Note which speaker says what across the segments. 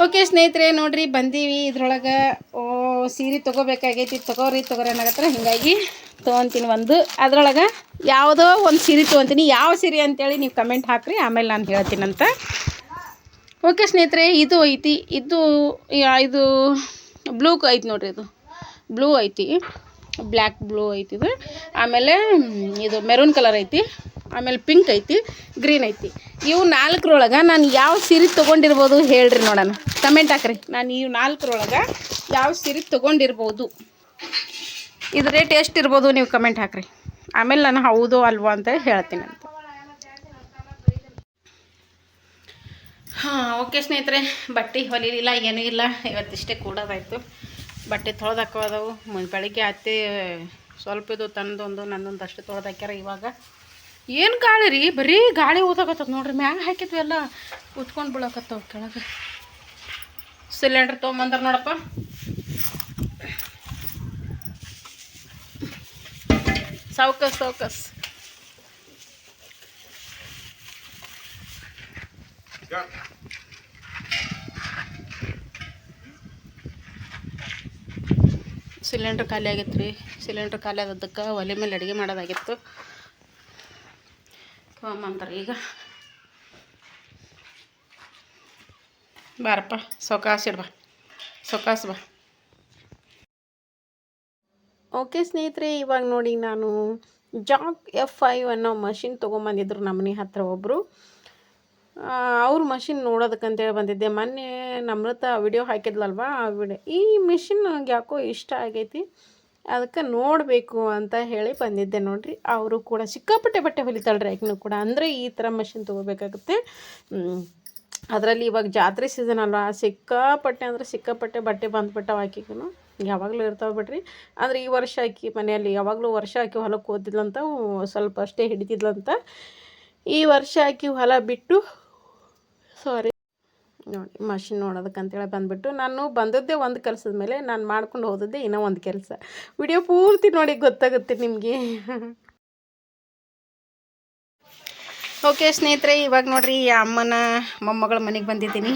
Speaker 1: Okay ಸ್ನೇಹಿತರೆ, ನೋಡ್ರಿ ಬಂದೀವಿ ಇದ್ರೊಳಗೆ. ಸೀರೆ ತೊಗೋಬೇಕಾಗೈತಿ, ತೊಗೋರಿ ಅನ್ನಕತ್ರ. ಹಿಂಗಾಗಿ ತೊಗೊತೀನಿ ಒಂದು. ಅದ್ರೊಳಗೆ ಯಾವುದೋ ಒಂದು ಸೀರೆ ತೊಗೊತೀನಿ. ಯಾವ ಸೀರೆ ಅಂತೇಳಿ ನೀವು ಕಮೆಂಟ್ ಹಾಕಿರಿ, ಆಮೇಲೆ ನಾನು ಹೇಳ್ತೀನಂತ. ಓಕೆ ಸ್ನೇಹಿತರೆ, ಇದು ಐತಿ. ಇದು ಬ್ಲೂ ಐತಿ ನೋಡ್ರಿ. ಇದು ಬ್ಲೂ ಐತಿ, ಬ್ಲ್ಯಾಕ್ ಬ್ಲೂ ಐತಿ ಇದು. ಆಮೇಲೆ ಇದು ಮೆರೂನ್ ಕಲರ್ ಐತಿ. ಆಮೇಲೆ ಪಿಂಕ್ ಐತಿ, ಗ್ರೀನ್ ಐತಿ. ಇವು 4ರೊಳಗೆ ನಾನು ಯಾವ ಸೀರೆ ತೊಗೊಂಡಿರ್ಬೋದು ಹೇಳ್ರಿ ನೋಡೋಣ. ಕಮೆಂಟ್ ಹಾಕ್ರಿ, ನಾನು ಇವು 4ರೊಳಗೆ ಯಾವ ಸೀರೆ ತೊಗೊಂಡಿರ್ಬೋದು. ಇದು ರೇಟ್ ಎಷ್ಟು ಇರ್ಬೋದು ನೀವು ಕಮೆಂಟ್ ಹಾಕ್ರಿ. ಆಮೇಲೆ ನಾನು ಹೌದು ಅಲ್ವೋ ಅಂತ ಹೇಳ್ತೀನಿ ಅಂತ. ಓಕೆ ಸ್ನೇಹಿತರೆ, ಬಟ್ಟೆ ಹೊಲಿಲಿಲ್ಲ, ಏನೂ ಇಲ್ಲ. ಇವತ್ತಿಷ್ಟೇ ಕೂಡೋದಾಯಿತು. ಬಟ್ಟೆ ತೊಳೆದಾಕೋದವು. ಬೆಳಗ್ಗೆ ಅತ್ತೆ ಸ್ವಲ್ಪ ಇದು ತಂದೊಂದು ನನ್ನೊಂದು ಅಷ್ಟು ತೊಳೆದಾಕ್ಯಾರ. ಇವಾಗ ಏನು ಗಾಳಿ ರೀ, ಬರೀ ಗಾಳಿ ಊದಾಕತ್ತದ ನೋಡ್ರಿ. ಮ್ಯಾಗ ಹಾಕಿದ್ವಿ ಎಲ್ಲ ಉತ್ಕೊಂಡು ಬೀಳಕತ್ತವ ಕೆಳಗೆ. ಸಿಲಿಂಡ್ರ್ ತೊಗೊಂಬಂದ್ರೆ ನೋಡಪ್ಪ. ಸಾವ್ಕಾಸ್ ಸಿಲಿಂಡ್ರ್ ಖಾಲಿ ಆಗೈತೆ ರೀ. ಸಿಲಿಂಡ್ರ್ ಖಾಲಿ ಆದದ್ದಕ್ಕೆ ಒಲೆ ಮೇಲೆ ಅಡುಗೆ ಮಾಡೋದಾಗಿತ್ತು. ತೊಗೊಂಬಂತಾರೆ ಈಗ. ಬಾರಪ್ಪ, ಸೊಕಾಸ್ ಬಾ. ಓಕೆ ಸ್ನೇಹಿತರೆ, ಇವಾಗ ನೋಡಿ ನಾನು ಜಾಕ್ F5 ಅನ್ನೋ ಮಷಿನ್ ತೊಗೊಂಬಂದಿದ್ರು ನಮ್ಮನೆ ಹತ್ರ ಒಬ್ಬರು. ಅವ್ರ ಮಷಿನ್ ನೋಡೋದಕ್ಕಂತೇಳಿ ಬಂದಿದ್ದೆ. ಮೊನ್ನೆ ನಮ್ರತ ವಿಡಿಯೋ ಹಾಕಿದ್ಲಲ್ವ, ಆ ವಿಡಿಯೋ ಈ ಮಿಷಿನ್ ಯಾಕೋ ಇಷ್ಟ ಆಗೈತಿ, ಅದಕ್ಕೆ ನೋಡಬೇಕು ಅಂತ ಹೇಳಿ ಬಂದಿದ್ದೆ ನೋಡಿರಿ. ಅವರು ಕೂಡ ಸಿಕ್ಕಾಪಟ್ಟೆ ಬಟ್ಟೆ ಹೊಲಿತಾಳ್ರಿ ಆಕಿನೂ ಕೂಡ. ಅಂದರೆ ಈ ಥರ ಮಷಿನ್ ತೊಗೋಬೇಕಾಗುತ್ತೆ. ಅದರಲ್ಲಿ ಇವಾಗ ಜಾತ್ರೆ ಸೀಸನ್ ಅಲ್ವಾ, ಸಿಕ್ಕಾಪಟ್ಟೆ ಬಟ್ಟೆ ಬಂದುಬಿಟ್ಟವು. ಆಕಿಗೂ ಯಾವಾಗಲೂ ಇರ್ತಾವೆ ಬಿಡ್ರಿ. ಅಂದರೆ ಈ ವರ್ಷ ಆಕಿ ಮನೆಯಲ್ಲಿ ಯಾವಾಗಲೂ ವರ್ಷ ಆಕಿ ಹೊಲಕ್ಕೆ ಓದಿದ್ಲಂತ, ಸ್ವಲ್ಪ ಅಷ್ಟೇ ಹಿಡಿತಿದ್ಲಂತ. ಈ ವರ್ಷ ಆಕಿ ಹೊಲ ಬಿಟ್ಟು ನೋಡಿ ಮಷಿನ್ ನೋಡೋದಕ್ಕಂತೇಳಿ ಬಂದುಬಿಟ್ಟು. ನಾನು ಬಂದದ್ದೇ ಒಂದು ಕೆಲಸದ ಮೇಲೆ, ನಾನು ಮಾಡ್ಕೊಂಡು ಹೋದದ್ದೇ ಇನ್ನೂ ಒಂದು ಕೆಲಸ. ವಿಡಿಯೋ ಪೂರ್ತಿ ನೋಡಿ ಗೊತ್ತಾಗುತ್ತೆ ನಿಮಗೆ. ಓಕೆ ಸ್ನೇಹಿತರೆ, ಇವಾಗ ನೋಡಿರಿ ಅಮ್ಮನ ಮೊಮ್ಮಗಳ ಮನೆಗೆ ಬಂದಿದ್ದೀನಿ.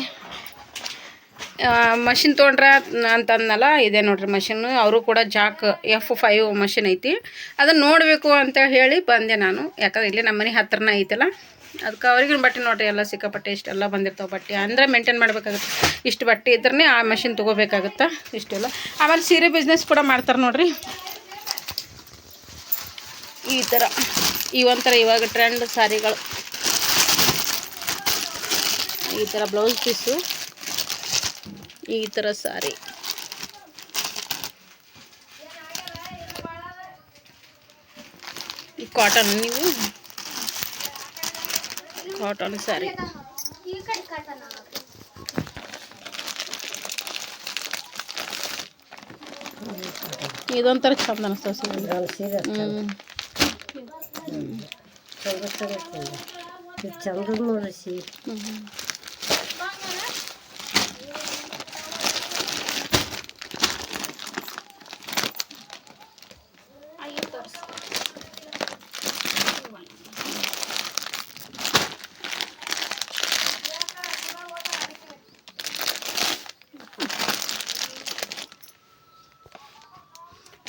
Speaker 1: ಮಷಿನ್ ತೊಗೊಂಡ್ರೆ ಅಂತಂದನಲ್ಲ, ಇದೆ ನೋಡ್ರಿ ಮಷಿನ್ನು. ಅವರು ಕೂಡ ಜಾಕ್ F5 ಮಷಿನ್ ಐತಿ. ಅದನ್ನು ನೋಡಬೇಕು ಅಂತ ಹೇಳಿ ಬಂದೆ ನಾನು. ಯಾಕಂದ್ರೆ ಇಲ್ಲಿ ನಮ್ಮ ಮನೆ ಹತ್ರನೇ ಐತಲ್ಲ, ಅದಕ್ಕೆ ಅವ್ರಿಗಿನ ಬಟ್ಟೆ ನೋಡಿರಿ ಎಲ್ಲ ಸಿಕ್ಕಾಪಟ್ಟೆ ಇಷ್ಟೆಲ್ಲ ಬಂದಿರ್ತಾವೆ ಬಟ್ಟೆ. ಅಂದರೆ ಮೇಂಟೈನ್ ಮಾಡಬೇಕಾಗುತ್ತೆ. ಇಷ್ಟು ಬಟ್ಟೆ ಇದ್ರೇ ಆ ಮಷಿನ್ ತೊಗೋಬೇಕಾಗುತ್ತೆ, ಇಷ್ಟೆಲ್ಲ. ಆಮೇಲೆ ಸೀರೆ ಬಿಸ್ನೆಸ್ ಕೂಡ ಮಾಡ್ತಾರೆ ನೋಡಿರಿ ಈ ಥರ. ಒಂಥರ ಇವಾಗ ಟ್ರೆಂಡ್ ಸಾರಿಗಳು, ಈ ಥರ ಬ್ಲೌಸ್ ಪೀಸು, ಈ ಥರ ಸಾರಿ. ಕಾಟನ್, ನೀವು ಕಾಟನ್ ಸಾರಿ. ಇದೊಂಥರ ಚಂದ ಅನಿಸ್ತದೆ ಸೀರೆ.
Speaker 2: ಚಂದ ನೋಡ್ರಿ ಸೀರೆ.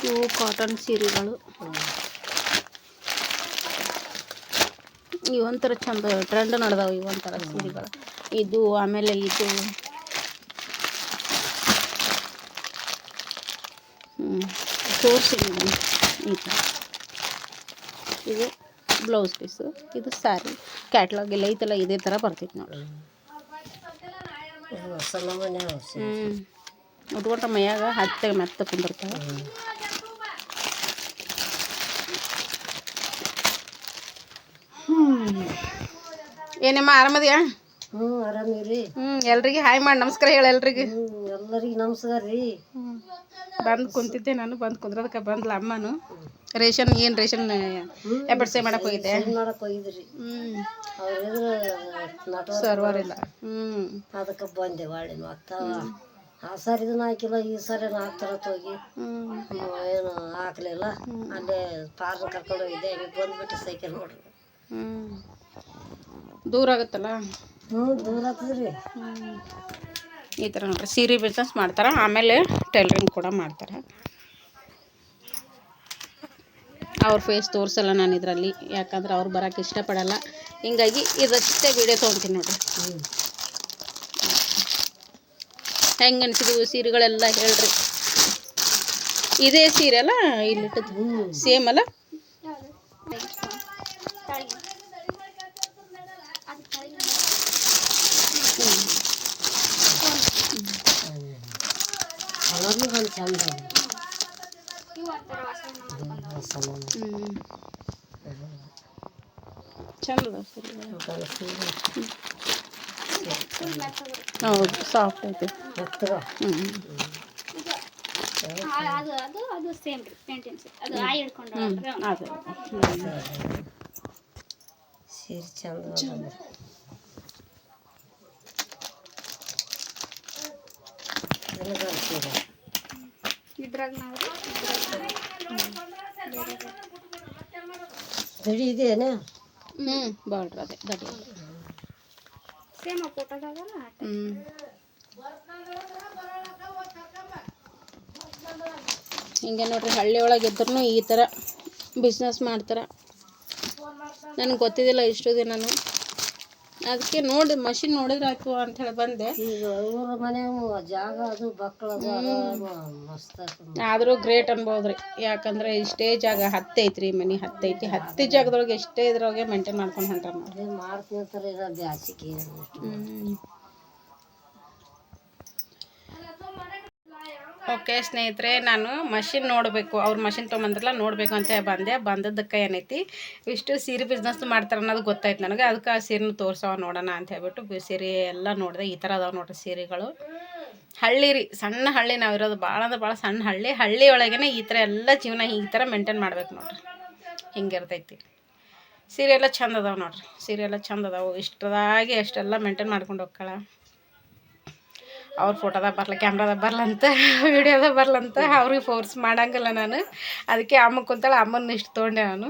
Speaker 1: ಇವು ಕಾಟನ್ ಸೀರೆಗಳು. ಇವೊಂಥರ ಚಂದ ಟ್ರೆಂಡ್ ನಡೆದಾವೆ ಇವೊಂಥರ ಸೀರೆಗಳು. ಇದು ಆಮೇಲೆ ಇದು ತೋರಿಸಿ ಈ ಥರ. ಇದು ಬ್ಲೌಸ್ ಪೀಸು, ಇದು ಸ್ಯಾರಿ. ಕ್ಯಾಟ್ಲಾಗ್ ಎಲ್ಲ ಐತಲ್ಲ, ಇದೇ ಥರ ಬರ್ತೈತೆ ನೋಡಿರಿ. ಉಟ್ಕೊಂಡ್ರೆ ಮೈಯಾಗ ಹತ್ತಿಗೆ ಮೆತ್ತ ಕುಂದಿರ್ತಾವೆ. ಏನಮ್ಮ ಆರಾಮದಿಯಾ?
Speaker 2: ಆರಾಮಿರಿ.
Speaker 1: ಎಲ್ರಿಗೆ ಹಾಯ್ ಮಾಡಿ ನಮಸ್ಕಾರ ಹೇಳಿ ಎಲ್ರಿಗೆ.
Speaker 2: ಎಲ್ಲರಿಗೆ ನಮಸ್ಕಾರ ರೀ.
Speaker 1: ಬಂದು ಕುಂತಿದ್ದೆ ನಾನು. ಬಂದು ಕುಂದ್ರದಕ್ಕೆ ಬಂದ್ಲ ಅಮ್ಮನು. ರೇಷನ್ ಎಬ್ಬಡ್ಸೆ ಮಾಡಕ್ಕೆ ಹೋಗಿದ್ದೆ. ಸರ್ವರ್ ಇಲ್ಲ.
Speaker 2: ಅದಕ್ಕೆ ಬಂದೆ ಒಳ್ಳೆ ಮತ್ತೆ ಆ ಸಾರಿದೂ ಹಾಕಿಲ್ಲ, ಈ ಸಾರಿ ಹಾಕ್ತಾರತ್ ಹೋಗಿ ಏನು ಹಾಕ್ಲಿಲ್ಲ. ಅಲ್ಲೇ ಪಾರ್ನ ಕರ್ಕೊಂಡು ಹೋಗಿದ್ದೆ. ಹಂಗೆ ಬಂದ್ಬಿಟ್ಟು ಸೈಕಲ್ ನೋಡ್ರಿ.
Speaker 1: ದೂರ ಆಗುತ್ತಲ್ಲ.
Speaker 2: ದೂರ ಆಗ್ತದ್ರಿ.
Speaker 1: ಈ ಥರ ನೋಡ್ರಿ ಸೀರೆ ಬಿಸ್ನೆಸ್ ಮಾಡ್ತಾರೆ, ಆಮೇಲೆ ಟೈಲರಿಂಗ್ ಕೂಡ ಮಾಡ್ತಾರೆ. ಅವ್ರ ಫೇಸ್ ತೋರಿಸಲ್ಲ ನಾನು ಇದರಲ್ಲಿ, ಯಾಕಂದ್ರೆ ಅವ್ರು ಬರೋಕ್ಕೆ ಇಷ್ಟಪಡಲ್ಲ. ಹಿಂಗಾಗಿ ಇದಷ್ಟೇ ವಿಡಿಯೋ ತೊಗೊತೀನಿ ನೋಡಿರಿ. ಹೆಂಗೆ ಅನಿಸಿದ್ವು ಸೀರೆಗಳೆಲ್ಲ ಹೇಳ್ರಿ. ಇದೇ ಸೀರೆ ಅಲ್ಲ ಇಲ್ಲಿಟ್ಟದ್ದು, ಸೇಮ್ ಅಲ್ಲ? ಚಂದ ಹೌದು, ಸಾಫ್ಟ್ ಐತೆ. ಅದು
Speaker 2: ಸೀರೆ ಚಂದ ದಡಿ ಇದೆಯೇನ?
Speaker 1: ಬಾರ್ಡ್ರ್ ಅದೇ ದಡಿ. ಹಿಂಗೆ ನೋಡ್ರಿ, ಹಳ್ಳಿ ಒಳಗೆ ಇದ್ರೂ ಈ ಥರ ಬಿಸ್ನೆಸ್ ಮಾಡ್ತಾರೆ. ನನಗೆ ಗೊತ್ತಿದ್ದಿಲ್ಲ ಇಷ್ಟು ದಿನನೂ, ಅದಕ್ಕೆ ನೋಡಿ ಮಷಿನ್ ನೋಡಿದ್ರೆ ಆಯ್ತು ಅಂತ ಹೇಳಿ ಬಂದೆ.
Speaker 2: ಈಗ ಇವ್ರ ಮನೆಯೂ ಜಾಗ ಅದು ಬಕ್ಕಳದು ಮಸ್ತ್.
Speaker 1: ಆದರೂ ಗ್ರೇಟ್ ಅನ್ಬೋದ್ರಿ, ಯಾಕಂದ್ರೆ ಇಷ್ಟೇ ಜಾಗ 10 ಐತ್ರಿ, ಮನೆ 10 ಐತಿ. 10 ಜಾಗದೊಳಗೆ ಎಷ್ಟೇ ಇದ್ರೊಳಗೆ ಮೇಂಟೈನ್ ಮಾಡ್ಕೊಂಡು ಹೊಂಟಾರ ನೋಡಿ.
Speaker 2: ಮಾಡ್ತಿರ್ತಾರೆ ಇರೋ ಬ್ಯಾಸಿಗೆ.
Speaker 1: ಓಕೆ ಸ್ನೇಹಿತರೆ, ನಾನು ಮಷಿನ್ ನೋಡಬೇಕು, ಅವ್ರ ಮಷಿನ್ ತೊಗೊಂಬಂದ್ರಲ್ಲ ನೋಡಬೇಕು ಅಂತ ಬಂದೆ. ಬಂದದ್ದಕ್ಕೆ ಏನೈತಿ, ಇಷ್ಟು ಸೀರೆ ಬಿಸ್ನೆಸ್ ಮಾಡ್ತಾರೆ ಅನ್ನೋದು ಗೊತ್ತಾಯ್ತು ನನಗೆ. ಅದಕ್ಕೆ ಆ ಸೀರೆನ ತೋರ್ಸವ ನೋಡೋಣ ಅಂತ ಹೇಳ್ಬಿಟ್ಟು ಸೀರೆ ಎಲ್ಲ ನೋಡಿದೆ. ಈ ಥರ ಅದಾವೆ ನೋಡ್ರಿ ಸೀರೆಗಳು. ಹಳ್ಳಿ ರೀ, ಸಣ್ಣ ಹಳ್ಳಿ ನಾವಿರೋದು, ಭಾಳ ಅಂದ್ರೆ ಭಾಳ ಸಣ್ಣ ಹಳ್ಳಿ. ಹಳ್ಳಿ ಒಳಗೇ ಈ ಥರ ಎಲ್ಲ ಜೀವನ ಈ ಥರ ಮೇಂಟೈನ್ ಮಾಡ್ಬೇಕು ನೋಡ್ರಿ, ಹಿಂಗಿರ್ತೈತಿ. ಸೀರೆ ಎಲ್ಲ ಚಂದ ಅದಾವೆ ನೋಡ್ರಿ, ಸೀರೆ ಎಲ್ಲ ಚಂದ ಅದಾವೆ. ಇಷ್ಟದಾಗಿ ಅಷ್ಟೆಲ್ಲ ಮೇಂಟೈನ್ ಮಾಡ್ಕೊಂಡು ಹೋಗ್ಕಳ. ಅವ್ರ ಫೋಟೋದಾಗ ಬರಲ್ಲ, ಕ್ಯಾಮ್ರಾದಾಗ ಬರಲ್ಲಂತ, ವಿಡಿಯೋದಾಗ ಬರಲ್ಲಂತ. ಅವ್ರಿಗೆ ಫೋರ್ಸ್ ಮಾಡಂಗಿಲ್ಲ ನಾನು. ಅದಕ್ಕೆ ಅಮ್ಮ ಕುಂತಾಳೆ, ಅಮ್ಮನ ಇಷ್ಟು ತೊಗೊಂಡೆ ನಾನು.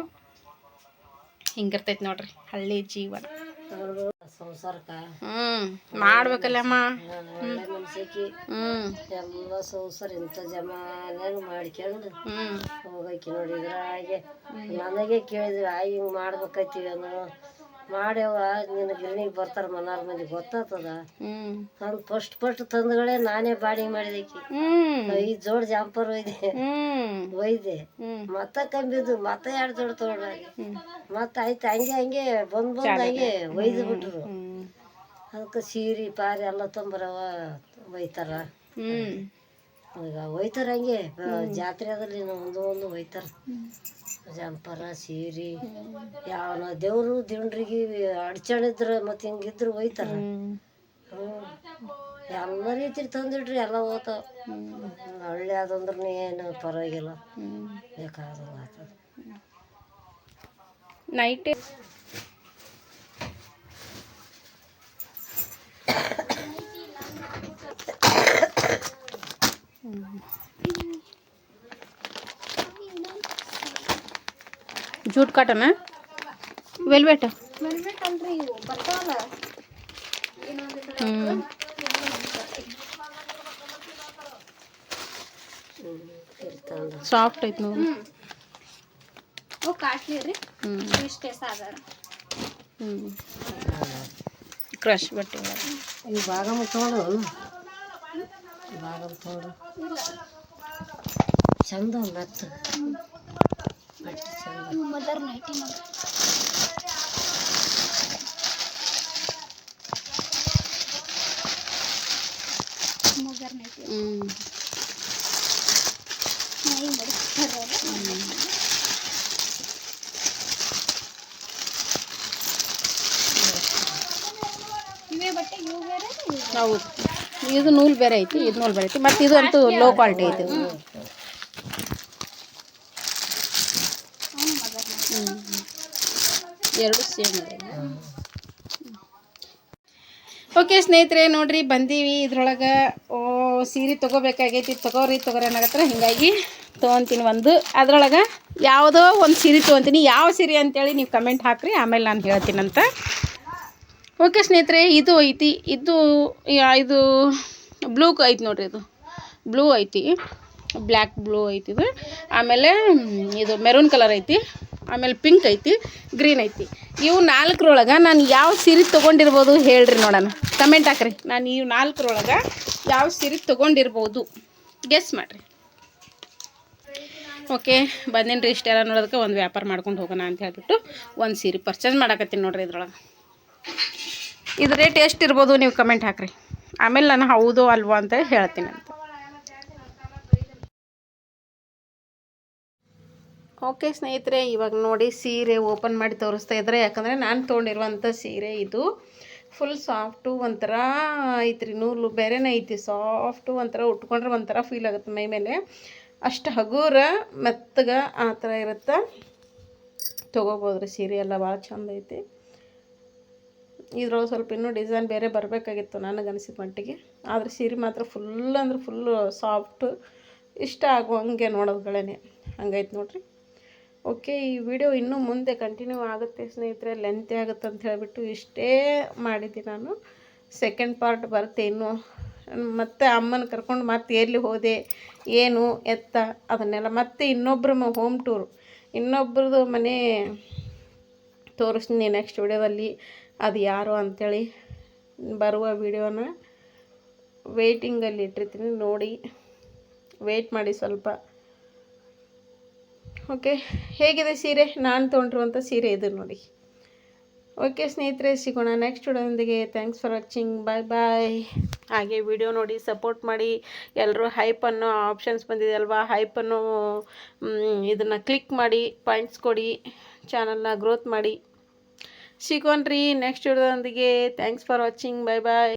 Speaker 1: ಹಿಂಗಿರ್ತೈತಿ ನೋಡ್ರಿ ಹಳ್ಳಿ ಜೀವನ.
Speaker 2: ಸಂಸಾರಕ್ಕೆ
Speaker 1: ಮಾಡ್ಬೇಕಲ್ಲಮ್ಮ.
Speaker 2: ಮನ್ಸಿಗೆ ಎಲ್ಲ ಸಂಸಾರ ಇಂಥ ಜಮಾನ ಮಾಡ್ಕೊಂಡು ಹೋಗೈತಿ ನೋಡಿ. ಇದ್ರಾಗೆ ನನಗೆ ಕೇಳಿದ್ವಿ, ಹಿಂಗೆ ಮಾಡ್ಬೇಕೈತಿ ಅಂದ್ರೆ ಮಾಡ್ಯವ. ನಿನ್ನ ಗಿರಣಿಗೆ ಬರ್ತಾರ ಮನಾರ್ ಮಂದಿ, ಗೊತ್ತಾಗ್ತದ. ನಾನು ಫಸ್ಟ್ ತಂದುಗಳೇ ನಾನೇ ಬಾಡಿಗೆ ಮಾಡಿದೈಕಿ. 5 ಜೋಡ್ ಜಾಂಪರ್ ಒಯ್ದೆ, ಮತ್ತ ಕಂಬಿದ್ದು, ಮತ್ತೆ 2 ಜೋಡ್ ತಗೊಂಡಾಗಿ, ಮತ್ತೆ ಆಯ್ತು ಹಂಗೆ ಬಂದ್ ಹಂಗೆ ಒಯ್ದು ಬಿಟ್ರು. ಅದಕ್ಕೆ ಸೀರೆ ಪಾರಿ ಎಲ್ಲ ತೊಂಬರವ ಒಯ್ತಾರ. ಈಗ ಒಯ್ತಾರ ಹಂಗೆ ಜಾತ್ರೆದಲ್ಲಿ ಒಂದು ಒಯ್ತಾರ. ಜಂಪರ ಸೀರೆ ಯಾವನ ದೇವ್ರು ದಿಂಡ್ರಿಗೆ ಅಡ್ಚಣಿದ್ರ ಮತ್ತು ಹಿಂಗಿದ್ರು ಒಯ್ತಾರ. ಎಲ್ಲ ರೀತಿ ತಂದಿಡ್ರಿ, ಎಲ್ಲ ಹೋತಾವ. ಹಳ್ಳಿ ಅದಂದ್ರೆ ಏನು ಪರವಾಗಿಲ್ಲ, ಬೇಕಾದಂಗೆ ಆಗ್ತದೆ.
Speaker 1: ನೈಟ್ ಜೂಟ್ ಕಾಟನ ವೆಲ್ವೆಟ್
Speaker 2: ಅಲ್ರಿ ಇವು ಬರ್ತಾವಲ್ಲ.
Speaker 1: ಸಾಫ್ಟ್ ಐತಿ ನೋಡಿ.
Speaker 2: ಕಾಸ್ಟ್ಲಿ ರೀ, ಇಷ್ಟೇ ಸಾಗರ.
Speaker 1: ಕ್ರಶ್ ಬಟ್ಟೆ
Speaker 2: ಈ ಭಾಗ ಮುಟ್ಕೊಂಡು ಚಂದ ಮೆತ್ತ ಬಟ್ಟೆ ಚಂದ. ಮದರ್ ನೈಟಿ
Speaker 1: ಹೌದು. ಇದು ನೂಲು ಬೇರೆ ಐತಿ, ಇದು ನೂಲು ಬೇರೆ ಐತಿ, ಮತ್ತು ಇದು ಅಂತೂ ಲೋ ಕ್ವಾಲಿಟಿ ಐತಿ. ಎರಡು ಸೇಮ್ ಇದೆ. ಓಕೆ ಸ್ನೇಹಿತರೆ, ನೋಡ್ರಿ ಬಂದೀವಿ. ಇದ್ರೊಳಗೆ ಸೀರೆ ತೊಗೋಬೇಕಾಗೈತಿ, ತೊಗೋರಿ ಅನ್ನಕತ್ರ. ಹಿಂಗಾಗಿ ತೊಗೊತೀನಿ ಒಂದು. ಅದ್ರೊಳಗೆ ಯಾವುದೋ ಒಂದು ಸೀರೆ ತೊಗೊತೀನಿ. ಯಾವ ಸೀರೆ ಅಂತೇಳಿ ನೀವು ಕಮೆಂಟ್ ಹಾಕಿರಿ, ಆಮೇಲೆ ನಾನು ಹೇಳ್ತೀನಂತ. ಓಕೆ ಸ್ನೇಹಿತರೆ, ಇದು ಐತಿ. ಇದು ಬ್ಲೂ ಐತಿ ನೋಡಿರಿ, ಇದು ಬ್ಲೂ ಐತಿ, ಬ್ಲ್ಯಾಕ್ ಬ್ಲೂ ಐತಿ ಇದು. ಆಮೇಲೆ ಇದು ಮೆರೂನ್ ಕಲರ್ ಐತಿ, ಆಮೇಲೆ ಪಿಂಕ್ ಐತಿ, ಗ್ರೀನ್ ಐತಿ. ಇವು 4ರೊಳಗೆ ನಾನು ಯಾವ ಸೀರೆ ತೊಗೊಂಡಿರ್ಬೋದು ಹೇಳ್ರಿ ನೋಡೋಣ, ಕಮೆಂಟ್ ಹಾಕ್ರಿ. ನಾನು ಇವು 4ರೊಳಗೆ ಯಾವ ಸೀರೆ ತೊಗೊಂಡಿರ್ಬೋದು ಗೆಸ್ ಮಾಡಿರಿ. ಓಕೆ, ಬಂದಿನಿ ರೀ. ಇಷ್ಟೆಲ್ಲ ನೋಡೋದಕ್ಕೆ ಒಂದು ವ್ಯಾಪಾರ ಮಾಡ್ಕೊಂಡು ಹೋಗೋಣ ಅಂತ ಹೇಳ್ಬಿಟ್ಟು ಒಂದು ಸೀರೆ ಪರ್ಚೇಸ್ ಮಾಡಕತ್ತೀನಿ ನೋಡಿರಿ. ಇದ್ರೊಳಗೆ ಇದು ರೇಟ್ ಎಷ್ಟು ಇರ್ಬೋದು ನೀವು ಕಮೆಂಟ್ ಹಾಕ್ರಿ. ಆಮೇಲೆ ನಾನು ಹೌದು ಅಲ್ವೋ ಅಂತ ಹೇಳ್ತೀನಿ ಅಂತ. ಓಕೆ ಸ್ನೇಹಿತರೆ, ಇವಾಗ ನೋಡಿ ಸೀರೆ ಓಪನ್ ಮಾಡಿ ತೋರಿಸ್ತಾ ಇದ್ದಾರೆ. ಯಾಕಂದರೆ ನಾನು ತೊಗೊಂಡಿರುವಂಥ ಸೀರೆ ಇದು ಫುಲ್ ಸಾಫ್ಟು, ಒಂಥರ ಐತ್ರಿ. ನೂಲು ಬೇರೆನೇ ಐತಿ, ಸಾಫ್ಟು, ಒಂಥರ ಉಟ್ಕೊಂಡ್ರೆ ಒಂಥರ ಫೀಲ್ ಆಗುತ್ತೆ ಮೈ ಮೇಲೆ. ಅಷ್ಟು ಹಗುರ ಮೆತ್ತಗೆ ಆ ಥರ ಇರುತ್ತೆ. ತೊಗೋಬೋದ್ರಿ. ಸೀರೆ ಎಲ್ಲ ಭಾಳ ಚಂದ ಐತಿ. ಇದ್ರೊಳಗೆ ಸ್ವಲ್ಪ ಇನ್ನೂ ಡಿಸೈನ್ ಬೇರೆ ಬರಬೇಕಾಗಿತ್ತು ನನಗನ್ಸಿದ ಮಟ್ಟಿಗೆ. ಆದರೆ ಸೀರೆ ಮಾತ್ರ ಫುಲ್ ಅಂದ್ರೆ ಫುಲ್ಲು ಸಾಫ್ಟು, ಇಷ್ಟ ಆಗುವಂಗೆ ನೋಡೋದ್ಗಳೇ ಹಂಗೈತೆ ನೋಡ್ರಿ. ಓಕೆ, ಈ ವಿಡಿಯೋ ಇನ್ನೂ ಮುಂದೆ ಕಂಟಿನ್ಯೂ ಆಗುತ್ತೆ ಸ್ನೇಹಿತರೆ, ಲೆಂತಿ ಆಗುತ್ತೆ ಅಂತ ಹೇಳಿಬಿಟ್ಟು ಇಷ್ಟೇ ಮಾಡಿದ್ದೀನಿ ನಾನು. ಸೆಕೆಂಡ್ ಪಾರ್ಟ್ ಬರುತ್ತೆ ಇನ್ನು. ಮತ್ತು ಅಮ್ಮನ ಕರ್ಕೊಂಡು ಮತ್ತೆ ಎಲ್ಲಿ ಹೋದೆ ಏನು ಎತ್ತ ಅದನ್ನೆಲ್ಲ ಮತ್ತೆ ಇನ್ನೊಬ್ಬರ ಹೋಮ್ ಟೂರು, ಇನ್ನೊಬ್ರದ್ದು ಮನೆ ತೋರಿಸ್ತೀನಿ ನೆಕ್ಸ್ಟ್ ವಿಡಿಯೋದಲ್ಲಿ. ಅದು ಯಾರು ಅಂಥೇಳಿ ಬರುವ ವಿಡಿಯೋನ ವೆಯ್ಟಿಂಗಲ್ಲಿ ಇಟ್ಟಿರ್ತೀನಿ, ನೋಡಿ ವೆಯ್ಟ್ ಮಾಡಿ ಸ್ವಲ್ಪ. ಓಕೆ, ಹೇಗಿದೆ ಸೀರೆ? ನಾನು ತೊಗೊಂಡಿರುವಂಥ ಸೀರೆ ಇದು ನೋಡಿ. ಓಕೆ ಸ್ನೇಹಿತರೆ, ಸಿಗೋಣ ನೆಕ್ಸ್ಟ್ ವಿಡಿಯೋದೊಂದಿಗೆ. ಥ್ಯಾಂಕ್ಸ್ ಫಾರ್ ವಾಚಿಂಗ್, ಬಾಯ್ ಬಾಯ್. ಹಾಗೆ ವಿಡಿಯೋ ನೋಡಿ ಸಪೋರ್ಟ್ ಮಾಡಿ ಎಲ್ಲರೂ. ಹೈಪ್ ಅನ್ನೋ ಆಪ್ಷನ್ಸ್ ಬಂದಿದೆ ಅಲ್ವಾ, ಹೈಪನ್ನು ಇದನ್ನು ಕ್ಲಿಕ್ ಮಾಡಿ ಪಾಯಿಂಟ್ಸ್ ಕೊಡಿ, ಚಾನಲ್ನ ಗ್ರೋತ್ ಮಾಡಿ. ಸಿಗೋಣ್ರಿ ನೆಕ್ಸ್ಟ್ ವಿಡಿಯೋದೊಂದಿಗೆ. Thanks for watching, bye bye.